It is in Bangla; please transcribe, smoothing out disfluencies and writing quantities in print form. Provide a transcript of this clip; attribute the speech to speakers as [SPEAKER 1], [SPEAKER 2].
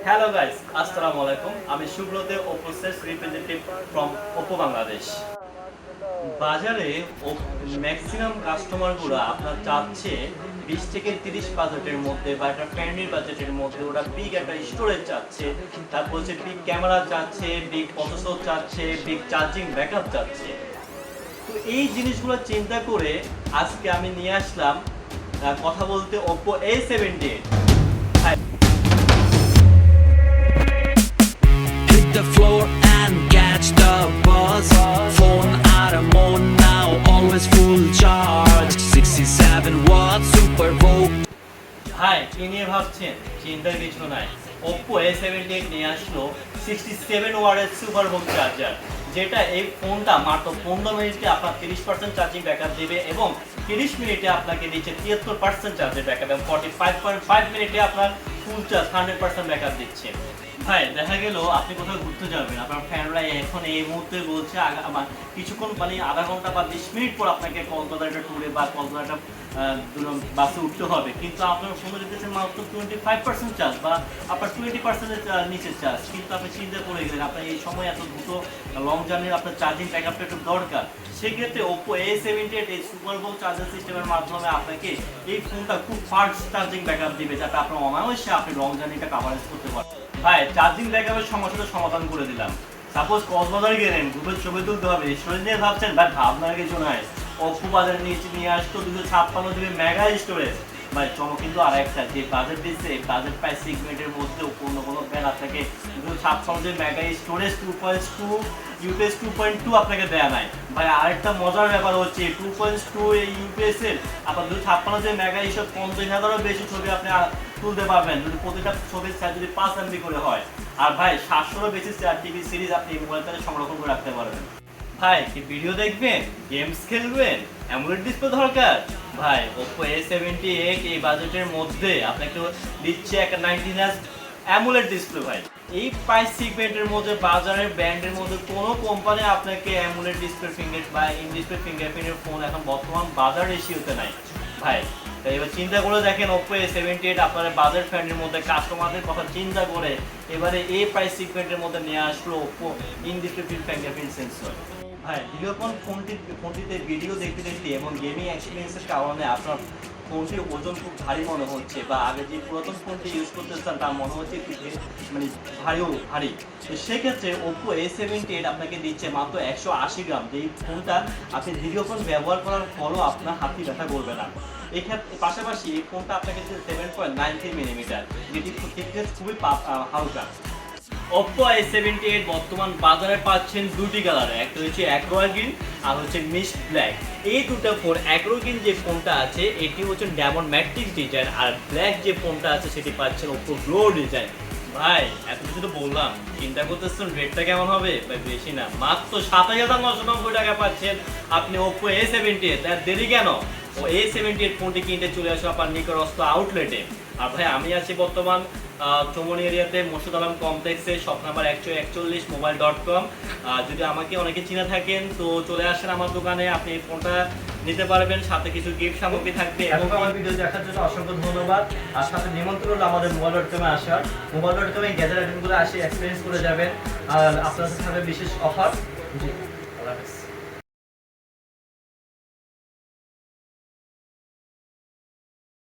[SPEAKER 1] Hello guys, Assalamu alaikum. আমি Subrata OPPO sales representative from OPPO Bangladesh. বাজারে ম্যাক্সিমাম কাস্টমারগুলো আপনার চাচ্ছে 20 থেকে 30 বাজেটের মধ্যে বা একটা ফ্যামিলি বাজেটের মধ্যে ওরা বিগ একটা স্টোরেজ চাচ্ছে, তারপর হচ্ছে বিগ ক্যামেরা চাচ্ছে, বিগ প্রসেসর চাচ্ছে, বিগ চার্জিং ব্যাকআপ চাচ্ছে। তো এই জিনিসগুলো চিন্তা করে আজকে আমি নিয়ে আসলাম কথা বলতে OPPO A78।
[SPEAKER 2] The floor and catch the buzz. Phone out of mode now, always full charge. 67 watts SUPERVOOC.
[SPEAKER 1] ভাই কি নিয়ে ভাবছেন? চিন্তার কিছু নাই। OPPO A78 নিয়ে আসলো 67 ওয়াটের SUPERVOOC চার্জার, যেটা এই ফোনটা মাত্র 15 মিনিটে আপনার 30% চার্জিং ব্যাকআপ দিবে এবং 30 মিনিটে আপনাকে দিচ্ছে 73% চার্জের ব্যাকআপ এবং 45.5 মিনিটে আপনার ফুল চার্জ 100% ব্যাকআপ দিচ্ছে। ভাই দেখা গেল আপনি কোথাও ঘুরতে যাবেন, আপনার ফ্যানরা এখন এই মুহূর্তে বলছে কিছুক্ষণ মানে আধা ঘন্টা বা 20 মিনিট পর আপনাকে কলকাতার একটা ট্যুরে বা কলকাতার একটা বাসে উঠতে হবে, কিন্তু আপনার ফোনে দিতেছেন মাত্র 25% চার্জ বা আপনার 20% নিচের চার্জ, কিন্তু আপনি চিন্তা করে গেলেন আপনার এই সময় এত দ্রুত লং জার্নির আপনার চার্জিং ব্যাকআপটা একটু দরকার। সেক্ষেত্রে OPPO A78 এই SUPERVOOC চার্জার সিস্টেমের মাধ্যমে আপনাকে এই ফোনটা খুব ফাস্ট চার্জিং ব্যাকআপ দিবে, যাতে আপনার অনায়াসে আপনি লং জার্নিটা কাভারেজ করতে পারেন। ভাই চার্জিং ব্যাকআপের সমস্যাটা সমাধান করে দিলাম। সাপোজ কক্সবাজার গেলেন, গ্রুপের ছবি তুলতে হবে, স্টোরেজ নিয়ে ভাবছেন, ভাই ভাবনার কিছু নাই। OPPO বাজারে নিয়ে আসতো 256 GB মেগা স্টোরেজ। ভাই চলো কিন্তু আর একটা যে বাজেট দিচ্ছে, বাজেট প্রাইস সেগমেন্টের মধ্যে অন্য কোনো ব্র্যান্ড আপনাকে 256 GB মেগা স্টোরেজ 2.2 ইউপিএস 2.2 আপনাকে দেয়া নাই। ভাই আরেকটা মজার ব্যাপার হচ্ছে 2.2 এই ইউপিএস এর আপনার 256 GB মেগা হিসেবে 50,000-এরও বেশি ছবি আপনি তুলতে পারবেন যদি প্রতিটা ছবির সাইজ যদি 5 MB করে হয়। আর ভাই 700-এরও বেশি টিভি সিরিজ আপনি মোবাইলটাতে সংরক্ষণ করে রাখতে পারবেন। ভাই কি ভিডিও দেখবেন, গেমস খেলবেন, অ্যামোলেড ডিসপ্লে দরকার? ভাই OPPO A78 এই বাজেটের মধ্যে আপনাকে দিচ্ছে একটা 19 অ্যামোলেড ডিসপ্লে। ভাই এই প্রাইস সেগমেন্টের মধ্যে বাজারের ব্র্যান্ডের মধ্যে কোনো কোম্পানি আপনাকে অ্যামোলেড ডিসপ্লে ফিঙ্গার বা ইন ডিসপ্লে ফিঙ্গারপ্রিন্টের ফোন এখন বর্তমান বাজার রেশিওতে নাই। ভাই তাই এবার চিন্তা করে দেখেন OPPO A78 আপনার বাজার ফ্রেন্ডের মধ্যে কাস্টমারদের কথা চিন্তা করে এবারে এই প্রাইস সেগমেন্টের মধ্যে নিয়ে আসলো OPPO in display fingerprint sensor. ভাই ভিডিওকন ফোনটিতে ভিডিও দেখতে দেখতে এবং গেমিং এক্সপিরিয়েন্সের কারণে আপনার ফোনটির ওজন খুব ভারী মনে হচ্ছে, বা আগে যে পুরাতন ফোনটি ইউজ করতেছেন তার মনে হচ্ছে একটু মানে ভারী। তো সেক্ষেত্রে OPPO A78 আপনাকে দিচ্ছে মাত্র 180 গ্রাম, যেই ফোনটা আপনি ভিডিওকন ব্যবহার করার পরও আপনার হাতটি ব্যথা করবে না। এক্ষেত্রে পাশাপাশি এই ফোনটা আপনাকে 7.93 মিলিমিটার, যেটি থিকনেস খুবই হালকা। OPPO A78 বর্তমান বাজারে পাচ্ছেন দুটি কালারে, একটা হচ্ছে অ্যাক্রোয়া গ্রিন আর হচ্ছে মিস্ট ব্ল্যাক। এই দুটো ফোন, অ্যাক্রোয়া গ্রিন যে ফোনটা আছে এটি হচ্ছে ডায়মন্ড ম্যাট্রিক্স ডিজাইন, আর ব্ল্যাক যে ফোনটা আছে সেটি পাচ্ছেন OPPO গ্লো ডিজাইন। ভাই এত কিছু তো বললাম, চিন্তা করতেছেন রেটটা কেমন হবে? ভাই বেশি না, মাত্র 7,990 টাকা পাচ্ছেন আপনি OPPO A78। তার দেরি কেন? A78 ফোনটি কিনতে চলে আসো আপনার নিকটস্থ আউটলেটে। আর ভাই আমি আছি বর্তমান চৌমুহনী এরিয়াতে মোর্শেদ আলম কমপ্লেক্সে, শপ নাম্বার 141 mobile.com। যদি আমাকে অনেকে চিনে থাকেন তো চলে আসেন আমার দোকানে, আপনি এই ফোনটা নিতে পারবেন, সাথে কিছু গিফট সামগ্রী থাকবে। এবং আমার ভিডিও দেখার জন্য অসংখ্য ধন্যবাদ। আর সাথে নিমন্ত্রণ হলো আমাদের mobile.com এ আসার। mobile.com এ গ্যাজেট আইটেমগুলো আসে এক্সপেরিয়েন্স করে যাবেন, আর আপনাদের সাথে বিশেষ অফার। জি আল্লাহ হাফেজ।